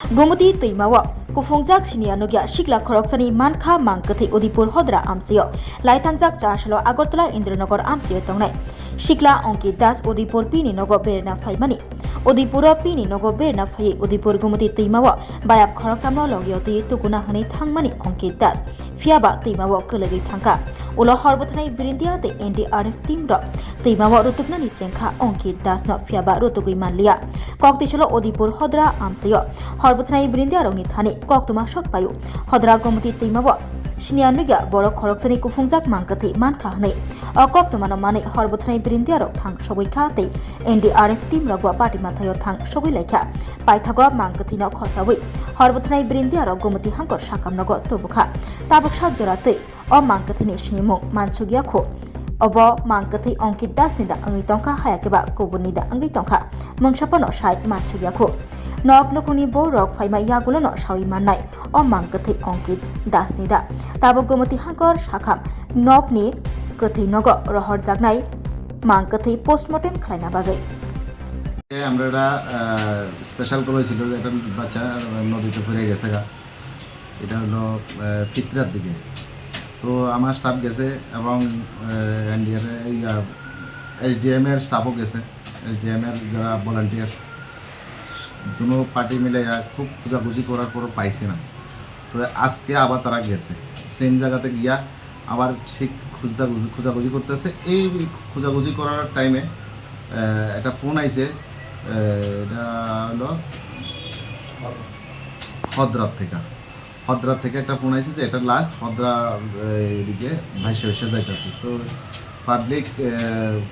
Gomoti Teimawa Kufungjak Sinia Nogia Shikla Khoroksani Mankha Mangkathi Udipur Hodra Amchio Laitangjak Chashalo Agartala Indranagar Amchio Tongnai Shikla Onki Das Udipur Pini Nogo Berna Faimani Udipura Pini Nogo Berna Fai Udipur Gomoti Teimawa Bayap Khoroktamno Logioti Tukuna Hani Thangmani Onki Das Fiaba Teimawa Kulagi Thangka Ulo Horbothani Birindia the NDRF team ro Teimawa Rutuknani Chenka Onki Das no Fiaba Rutugui Manlia Koktichalo Udipur Hodra Amchio Horbothani Birindia Roni Thani Koktuma Shok Payu Hodra Gomoti Teimawa Shinia Nugia Borok Khoroksani Kufungjak Mangkathi Mankha Hane Koktuma no Mane Horbothani Birindia Rok Thang Shogui Khate NDRF team Rogwa Party Mathayo Thang Shogui Lekha Paithagwa Mangkathi no Khosawi Horbothani Birindia Rok Gomoti Hangkor Shakam Nogo Tubukha Tabuk Shak Jorate O Mangkathini Shinimung Mansugia Kho Obo Mangkathi Onki Dasnida Angi Tongka Hayakeba Kubunida Angi Tongka Mangshapano Shai Mansugia Kho Nok Nokuni Bo Rok Faima Yagulono Shawi Manai O Mangkathi Onki Dasnida Tabuk Gomoti Hangkor Shakam Nok Ni Kathi Nogo Rohor Jagnai Mangkathi Postmortem Khlaina Bagai আমরা special করেছিল একটা বাচ্চা নদীতে পড়ে গেছে এটা হলো ফিতরার দিকে তো আমার স্টাফ গেছে এবং এসডিএম এর স্টাফও গেছে এসডিএম এর যারা ভলান্টিয়ার্স দুটো পার্টি মিলে খুব খোঁজাখুঁজি করার পরও পাইছে না তো আজকে আবার তারা গেছে সেম জায়গাতে গিয়া আবার ঠিক খোঁজাখুঁজি করতেছে এই খোঁজাখুঁজি করার টাইমে একটা ফোন আইছে এটা হলো হদ্রাত থেকে একটা ফোন আইছে যে এটা লাস্ট হদ্রা এদিকে ভাইসে যাইতেছে তো পাবলিক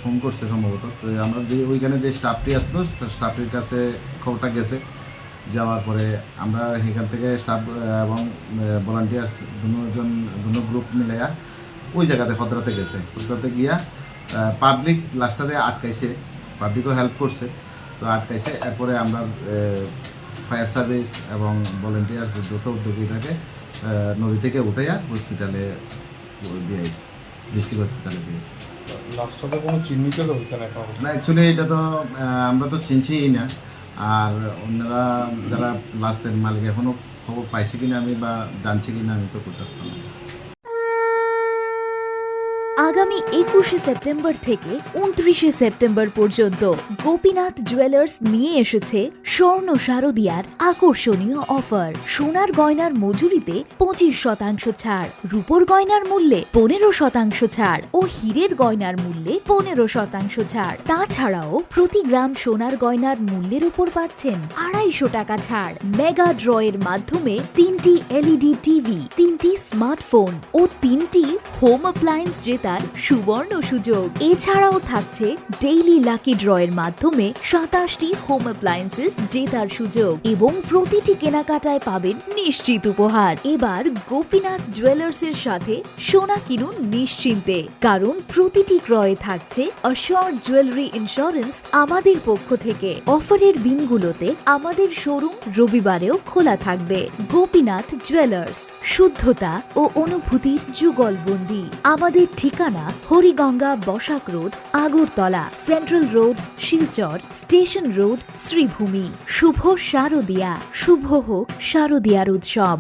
ফোন করছে সম্ভবত তো আমরা যে ওইখানে যে স্টাফটি আসলো স্টাফটির কাছে খবরটা গেছে যাওয়ার পরে আমরা এখান থেকে স্টাফ এবং ভলান্টিয়ার্স দুটো গ্রুপ মিলাইয়া ওই জায়গাতে হদ্রাতে গেছে হদ্রাতে গিয়া পাবলিক লাস্টারে আটকাইছে পাবলিকও হেল্প করছে তো আটকাইছে এরপরে আমরা ফায়ার সার্ভিস এবং ভলান্টিয়ার্স দ্রুত উদ্যোগীটাকে নদী থেকে উঠাইয়া হসপিটালে দিয়েছি ডিস্ট্রিক্ট হসপিটালে দিয়েছি লাস্টে কোনো চিহ্নিত হয়েছে না অ্যাকচুয়ালি এটা তো আমরা তো চিনছিই না আর অন্যরা যারা লাস্টের মালিক এখনও খবর পাইছে কিনা আমি বা জানছি কিনা আমি তো করতে পারতাম না আগামী 21শে সেপ্টেম্বর থেকে 29শে সেপ্টেম্বর পর্যন্ত গোপীনাথ জুয়েলার্স নিয়ে এসেছে স্বর্ণ শারদিয়ার আকর্ষণীয় অফার সোনার গয়নার মজুরিতে 25% ছাড় রূপোর গয়নার মূল্যে 15% ছাড় ও হীরের গয়নার মূল্যে 15% ছাড় তাছাড়াও প্রতি গ্রাম সোনার গয়নার মূল্যের উপর পাচ্ছেন 250 টাকা ছাড় মেগা ড্রয়ের মাধ্যমে 3টি এলইডি টিভি 3টি স্মার্টফোন ও 3টি হোম অ্যাপ্লায়েন্স জেতার সুবর্ণ সুযোগ এছাড়াও থাকছে ডেইলি লাকি ড্রয়ের মাধ্যমে 27টি হোম অ্যাপ্লায়েন্সেস জেতার সুযোগ এবং প্রতিটি কেনাকাটায় পাবেন নিশ্চিত উপহার এবার গোপীনাথ জুয়েলার্সের সাথে সোনা কিনুন নিশ্চিন্তে কারণ প্রতিটি ক্রয়ে থাকছে অ্যাশিওরড জুয়েলারি ইন্স্যুরেন্স আমাদের পক্ষ থেকে অফারের দিনগুলোতে আমাদের শোরুম রবিবারেও খোলা থাকবে গোপীনাথ জুয়েলার্স শুদ্ধতা ও অনুভূতির যুগলবন্দি আমাদের ঠিকানা Hariganga Basak road Agartala central road Silchar station road Sribhumi শুভ শারদিয়া শুভ হোক শারদিয়ার উৎসব